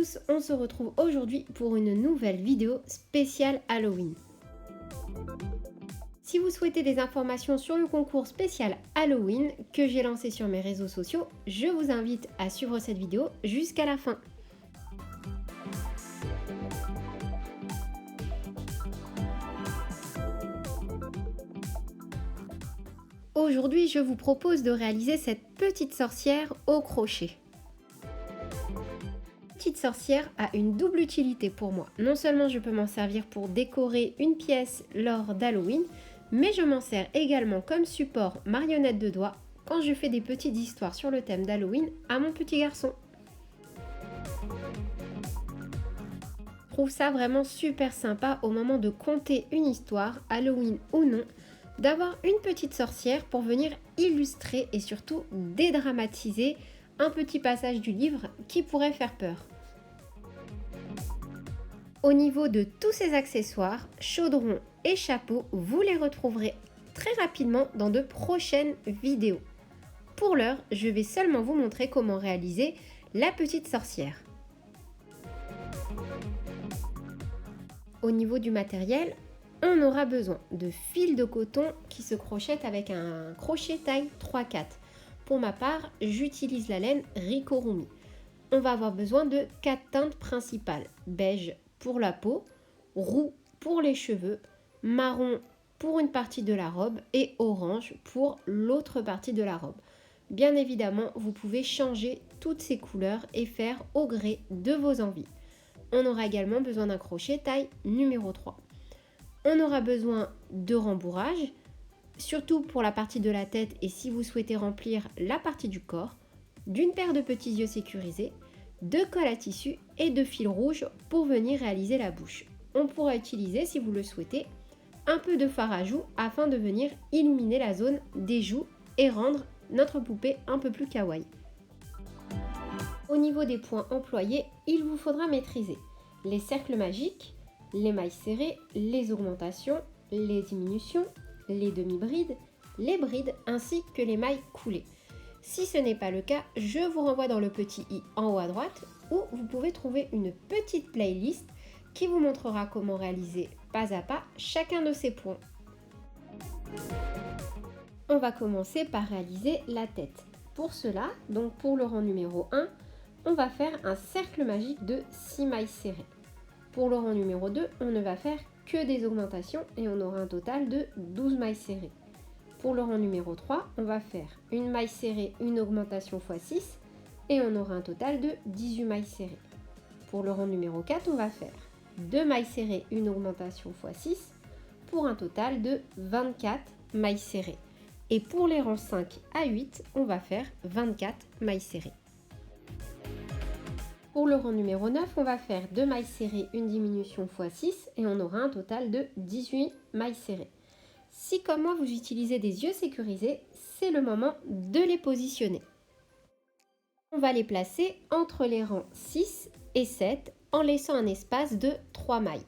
tous, on se retrouve aujourd'hui pour une nouvelle vidéo spéciale Halloween. Si vous souhaitez des informations sur le concours spécial Halloween que j'ai lancé sur mes réseaux sociaux, je vous invite à suivre cette vidéo jusqu'à la fin. Aujourd'hui, je vous propose de réaliser cette petite sorcière au crochet. Petite sorcière a une double utilité pour moi. Non seulement je peux m'en servir pour décorer une pièce lors d'Halloween, mais je m'en sers également comme support marionnette de doigts quand je fais des petites histoires sur le thème d'Halloween à mon petit garçon. Je trouve ça vraiment super sympa au moment de conter une histoire, Halloween ou non, d'avoir une petite sorcière pour venir illustrer et surtout dédramatiser un petit passage du livre qui pourrait faire peur. Au niveau de tous ces accessoires, chaudrons et chapeaux, vous les retrouverez très rapidement dans de prochaines vidéos. Pour l'heure, je vais seulement vous montrer comment réaliser la petite sorcière. Au niveau du matériel, on aura besoin de fil de coton qui se crochette avec un crochet taille 3/4. Pour ma part, j'utilise la laine Ricorumi. On va avoir besoin de 4 teintes principales: beige pour la peau, roux pour les cheveux, marron pour une partie de la robe et orange pour l'autre partie de la robe. Bien évidemment, vous pouvez changer toutes ces couleurs et faire au gré de vos envies. On aura également besoin d'un crochet taille numéro 3. On aura besoin de rembourrage, surtout pour la partie de la tête et si vous souhaitez remplir la partie du corps, d'une paire de petits yeux sécurisés, de colle à tissu et de fil rouge pour venir réaliser la bouche. On pourra utiliser, si vous le souhaitez, un peu de fard à joues afin de venir illuminer la zone des joues et rendre notre poupée un peu plus kawaii. Au niveau des points employés, il vous faudra maîtriser les cercles magiques, les mailles serrées, les augmentations, les diminutions, les demi-brides, les brides ainsi que les mailles coulées. Si ce n'est pas le cas, je vous renvoie dans le petit i en haut à droite où vous pouvez trouver une petite playlist qui vous montrera comment réaliser pas à pas chacun de ces points. On va commencer par réaliser la tête. Pour cela, donc pour le rang numéro 1, on va faire un cercle magique de 6 mailles serrées. Pour le rang numéro 2, on ne va faire que des augmentations et on aura un total de 12 mailles serrées. Pour le rang numéro 3, on va faire une maille serrée, une augmentation x 6 et on aura un total de 18 mailles serrées. Pour le rang numéro 4, on va faire 2 mailles serrées, une augmentation x 6 pour un total de 24 mailles serrées. Et pour les rangs 5 à 8, on va faire 24 mailles serrées. Pour le rang numéro 9, on va faire 2 mailles serrées, une diminution x 6 et on aura un total de 18 mailles serrées. Si comme moi vous utilisez des yeux sécurisés, c'est le moment de les positionner. On va les placer entre les rangs 6 et 7 en laissant un espace de 3 mailles.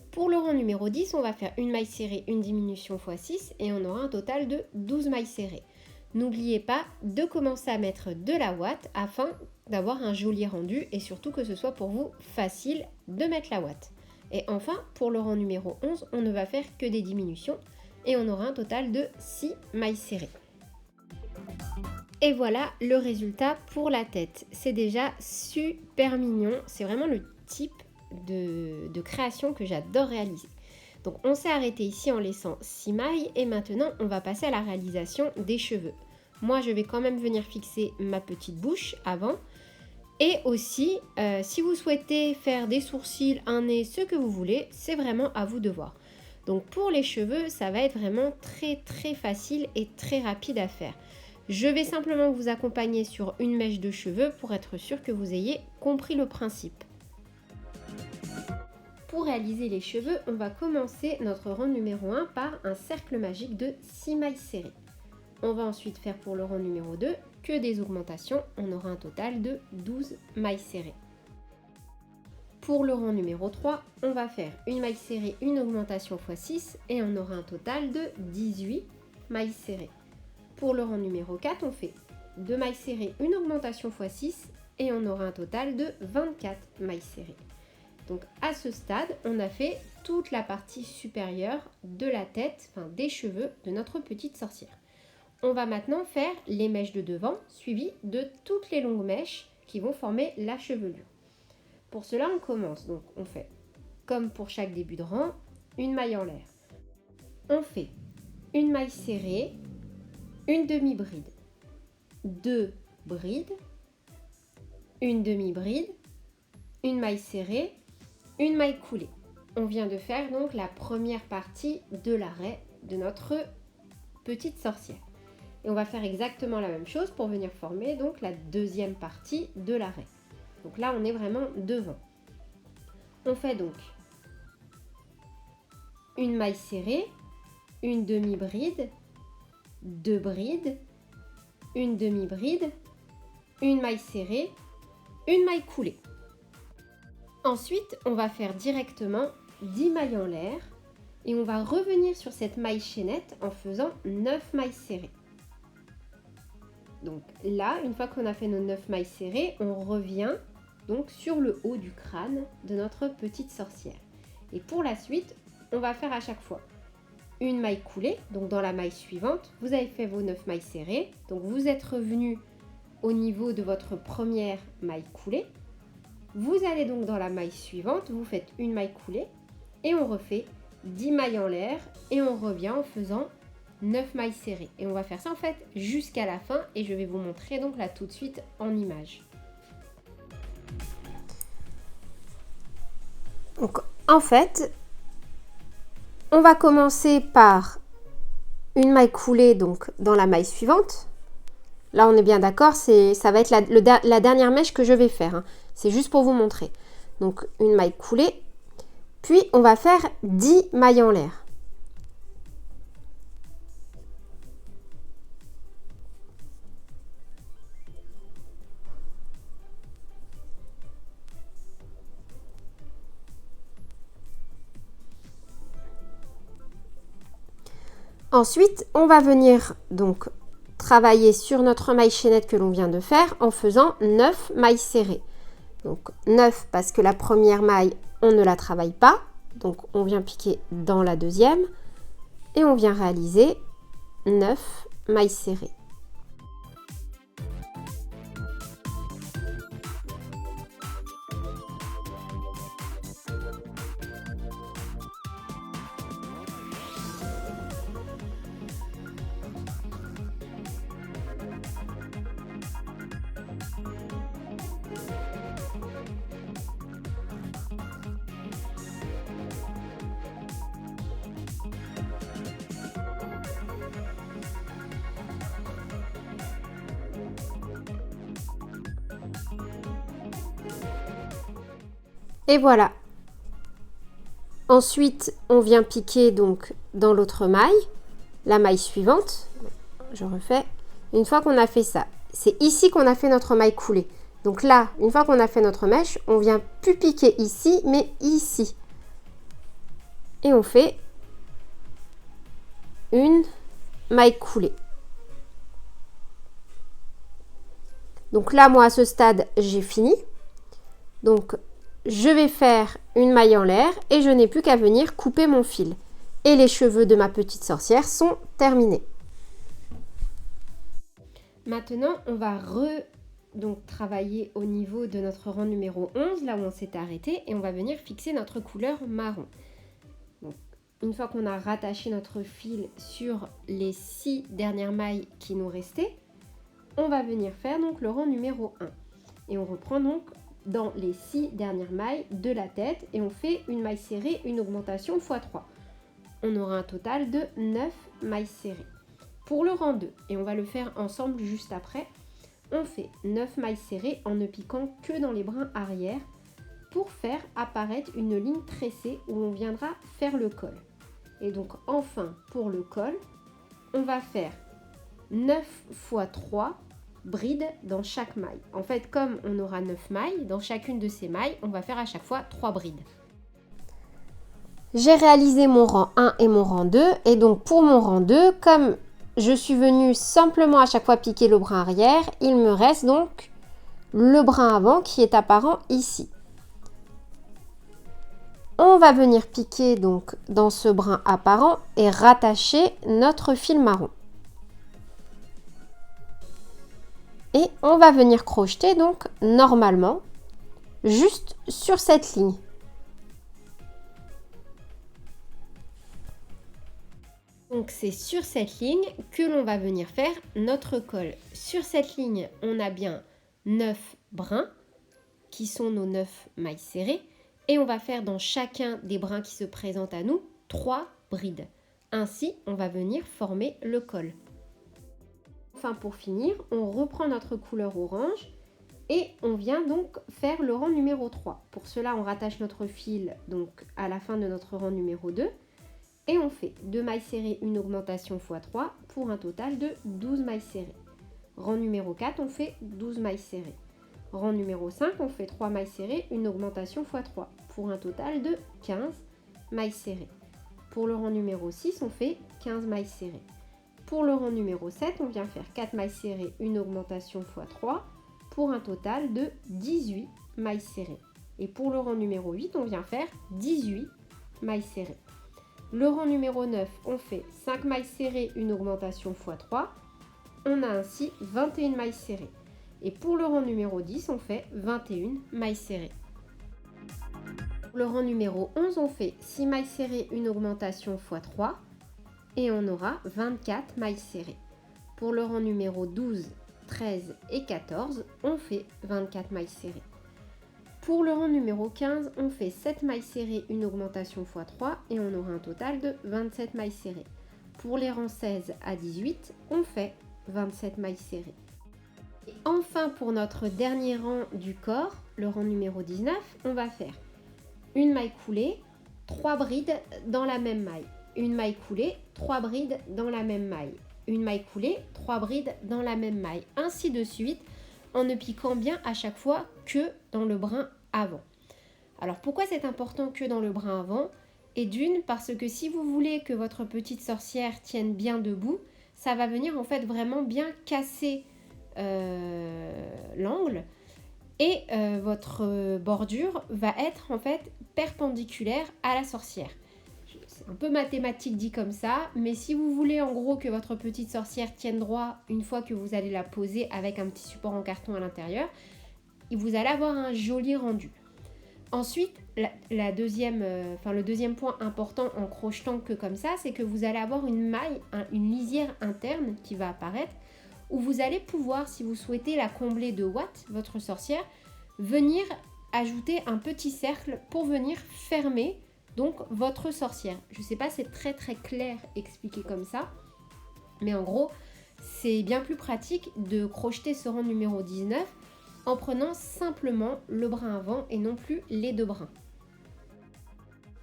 Pour le rang numéro 10, on va faire une maille serrée, une diminution x 6 et on aura un total de 12 mailles serrées. N'oubliez pas de commencer à mettre de la ouate afin d'avoir un joli rendu et surtout que ce soit pour vous facile de mettre la ouate. Et enfin, pour le rang numéro 11, on ne va faire que des diminutions et on aura un total de 6 mailles serrées. Et voilà le résultat pour la tête. C'est déjà super mignon, c'est vraiment le type de création que j'adore réaliser. Donc on s'est arrêté ici en laissant 6 mailles et maintenant on va passer à la réalisation des cheveux. Moi je vais quand même venir fixer ma petite bouche avant. Et aussi, si vous souhaitez faire des sourcils, un nez, ce que vous voulez, c'est vraiment à vous de voir. Donc pour les cheveux, ça va être vraiment très facile et très rapide à faire. Je vais simplement vous accompagner sur une mèche de cheveux pour être sûr que vous ayez compris le principe. Pour réaliser les cheveux, on va commencer notre rang numéro 1 par un cercle magique de 6 mailles serrées. On va ensuite faire pour le rang numéro 2 que des augmentations, on aura un total de 12 mailles serrées. Pour le rang numéro 3, on va faire une maille serrée, une augmentation x 6 et on aura un total de 18 mailles serrées. Pour le rang numéro 4, on fait 2 mailles serrées, une augmentation x 6 et on aura un total de 24 mailles serrées. Donc à ce stade, on a fait toute la partie supérieure de la tête, enfin des cheveux de notre petite sorcière. On va maintenant faire les mèches de devant, suivies de toutes les longues mèches qui vont former la chevelure. Pour cela, on commence. Donc on fait, comme pour chaque début de rang, une maille en l'air. On fait une maille serrée, une demi-bride, 2 brides, une demi-bride, une maille serrée, une maille coulée. On vient de faire donc la première partie de l'arrêt de notre petite sorcière. Et on va faire exactement la même chose pour venir former donc la deuxième partie de l'arrêt. Donc là, on est vraiment devant. On fait donc une maille serrée, une demi-bride, 2 brides, une demi-bride, une maille serrée, une maille coulée. Ensuite, on va faire directement 10 mailles en l'air et on va revenir sur cette maille chaînette en faisant 9 mailles serrées. Donc là, une fois qu'on a fait nos 9 mailles serrées, on revient donc sur le haut du crâne de notre petite sorcière. Et pour la suite, on va faire à chaque fois une maille coulée. Donc dans la maille suivante, vous avez fait vos 9 mailles serrées. Donc vous êtes revenu au niveau de votre première maille coulée. Vous allez donc dans la maille suivante, vous faites une maille coulée et on refait 10 mailles en l'air et on revient en faisant 9 mailles serrées. Et on va faire ça en fait jusqu'à la fin et je vais vous montrer donc là tout de suite en image. Donc en fait, on va commencer par une maille coulée donc dans la maille suivante. Là, on est bien d'accord, ça va être la dernière mèche que je vais faire, hein. C'est juste pour vous montrer. Donc, une maille coulée. Puis, on va faire 10 mailles en l'air. Ensuite, on va venir donc travailler sur notre maille chaînette que l'on vient de faire en faisant 9 mailles serrées. Donc 9 parce que la première maille, on ne la travaille pas. Donc on vient piquer dans la deuxième et on vient réaliser 9 mailles serrées. Et voilà. Ensuite, on vient piquer donc dans l'autre maille, la maille suivante. Je refais. Une fois qu'on a fait ça, c'est ici qu'on a fait notre maille coulée. Donc là, une fois qu'on a fait notre mèche, on vient plus piquer ici, mais ici. Et on fait une maille coulée. Donc là, moi, à ce stade, j'ai fini. Donc, je vais faire une maille en l'air et je n'ai plus qu'à venir couper mon fil. Et les cheveux de ma petite sorcière sont terminés. Maintenant, on va donc travailler au niveau de notre rang numéro 11, là où on s'est arrêté, et on va venir fixer notre couleur marron. Donc, une fois qu'on a rattaché notre fil sur les 6 dernières mailles qui nous restaient, on va venir faire donc le rang numéro 1. Et on reprend donc dans les 6 dernières mailles de la tête et on fait une maille serrée, une augmentation x 3. On aura un total de 9 mailles serrées. Pour le rang 2, et on va le faire ensemble juste après, on fait 9 mailles serrées en ne piquant que dans les brins arrière pour faire apparaître une ligne tressée où on viendra faire le col. Et donc enfin pour le col, on va faire 9 x 3 brides dans chaque maille. En fait, comme on aura 9 mailles, dans chacune de ces mailles, on va faire à chaque fois 3 brides. J'ai réalisé mon rang 1 et mon rang 2. Et donc, pour mon rang 2, comme je suis venue simplement à chaque fois piquer le brin arrière, il me reste donc le brin avant qui est apparent ici. On va venir piquer donc dans ce brin apparent et rattacher notre fil marron. Et on va venir crocheter donc normalement juste sur cette ligne. Donc c'est sur cette ligne que l'on va venir faire notre col. Sur cette ligne, on a bien 9 brins qui sont nos 9 mailles serrées et on va faire dans chacun des brins qui se présentent à nous 3 brides. Ainsi, on va venir former le col. Enfin, pour finir, on reprend notre couleur orange et on vient donc faire le rang numéro 3. Pour cela, on rattache notre fil donc à la fin de notre rang numéro 2 et on fait 2 mailles serrées, une augmentation x 3 pour un total de 12 mailles serrées. Rang numéro 4, on fait 12 mailles serrées. Rang numéro 5, on fait 3 mailles serrées, une augmentation x 3 pour un total de 15 mailles serrées. Pour le rang numéro 6, on fait 15 mailles serrées. Pour le rang numéro 7, on vient faire 4 mailles serrées, une augmentation x 3 pour un total de 18 mailles serrées. Et pour le rang numéro 8, on vient faire 18 mailles serrées. Le rang numéro 9, on fait 5 mailles serrées, une augmentation x 3. On a ainsi 21 mailles serrées. Et pour le rang numéro 10, on fait 21 mailles serrées. Pour le rang numéro 11, on fait 6 mailles serrées, une augmentation x 3. Et on aura 24 mailles serrées. Pour le rang numéro 12, 13 et 14, on fait 24 mailles serrées. Pour le rang numéro 15, on fait 7 mailles serrées, une augmentation x 3 et on aura un total de 27 mailles serrées. Pour les rangs 16 à 18, on fait 27 mailles serrées. Et enfin, pour notre dernier rang du corps, le rang numéro 19, on va faire une maille coulée, 3 brides dans la même maille. Une maille coulée, 3 brides dans la même maille. Une maille coulée, 3 brides dans la même maille. Ainsi de suite, en ne piquant bien à chaque fois que dans le brin avant. Alors pourquoi c'est important que dans le brin avant? Et d'une, parce que si vous voulez que votre petite sorcière tienne bien debout, ça va venir en fait vraiment bien casser l'angle et votre bordure va être en fait perpendiculaire à la sorcière. C'est un peu mathématique dit comme ça, mais si vous voulez en gros que votre petite sorcière tienne droit une fois que vous allez la poser avec un petit support en carton à l'intérieur, vous allez avoir un joli rendu. Ensuite, le deuxième point important en crochetant que comme ça, c'est que vous allez avoir une maille, une lisière interne qui va apparaître, où vous allez pouvoir, si vous souhaitez la combler de watts, votre sorcière, venir ajouter un petit cercle pour venir fermer donc votre sorcière. Je ne sais pas, c'est très très clair expliqué comme ça, mais en gros, c'est bien plus pratique de crocheter ce rang numéro 19 en prenant simplement le brin avant et non plus les deux brins.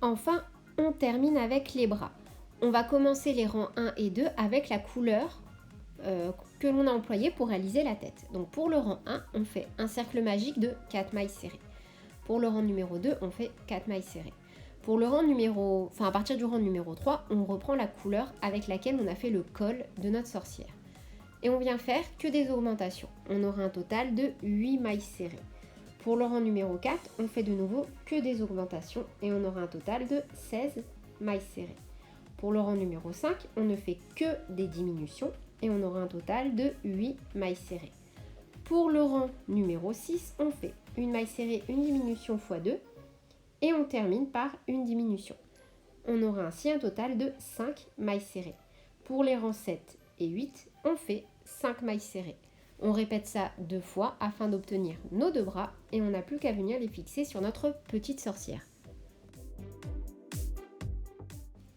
Enfin, on termine avec les bras. On va commencer les rangs 1 et 2 avec la couleur que l'on a employée pour réaliser la tête. Donc pour le rang 1, on fait un cercle magique de 4 mailles serrées. Pour le rang numéro 2, on fait 4 mailles serrées. Pour le rang à partir du rang numéro 3, on reprend la couleur avec laquelle on a fait le col de notre sorcière. Et on vient faire que des augmentations. On aura un total de 8 mailles serrées. Pour le rang numéro 4, on fait de nouveau que des augmentations et on aura un total de 16 mailles serrées. Pour le rang numéro 5, on ne fait que des diminutions et on aura un total de 8 mailles serrées. Pour le rang numéro 6, on fait une maille serrée, une diminution x 2 et on termine par une diminution. On aura ainsi un total de 5 mailles serrées. Pour les rangs 7 et 8, on fait 5 mailles serrées. On répète ça 2 fois afin d'obtenir nos 2 bras et on n'a plus qu'à venir les fixer sur notre petite sorcière.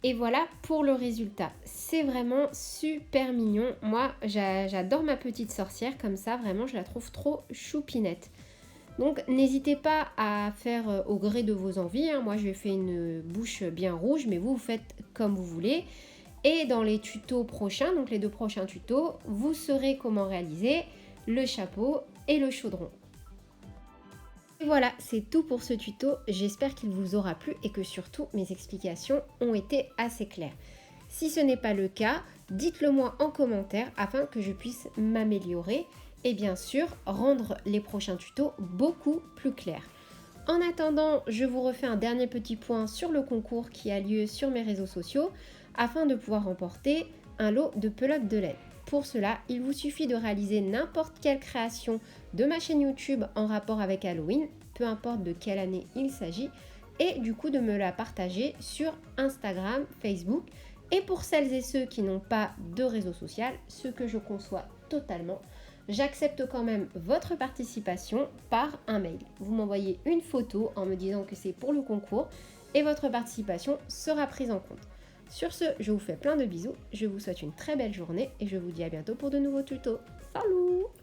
Et voilà pour le résultat. C'est vraiment super mignon. Moi, j'adore ma petite sorcière comme ça. Vraiment, je la trouve trop choupinette. Donc, n'hésitez pas à faire au gré de vos envies. Moi, j'ai fait une bouche bien rouge, mais vous faites comme vous voulez. Et dans les tutos prochains, donc les 2 prochains tutos, vous saurez comment réaliser le chapeau et le chaudron. Et voilà, c'est tout pour ce tuto. J'espère qu'il vous aura plu et que surtout mes explications ont été assez claires. Si ce n'est pas le cas, dites-le moi en commentaire afin que je puisse m'améliorer et bien sûr rendre les prochains tutos beaucoup plus clairs. En attendant, je vous refais un dernier petit point sur le concours qui a lieu sur mes réseaux sociaux afin de pouvoir remporter un lot de pelotes de laine. Pour cela, il vous suffit de réaliser n'importe quelle création de ma chaîne YouTube en rapport avec Halloween, peu importe de quelle année il s'agit, et du coup de me la partager sur Instagram, Facebook. Et pour celles et ceux qui n'ont pas de réseau social, ce que je conçois totalement, j'accepte quand même votre participation par un mail. Vous m'envoyez une photo en me disant que c'est pour le concours et votre participation sera prise en compte. Sur ce, je vous fais plein de bisous, je vous souhaite une très belle journée et je vous dis à bientôt pour de nouveaux tutos. Salut!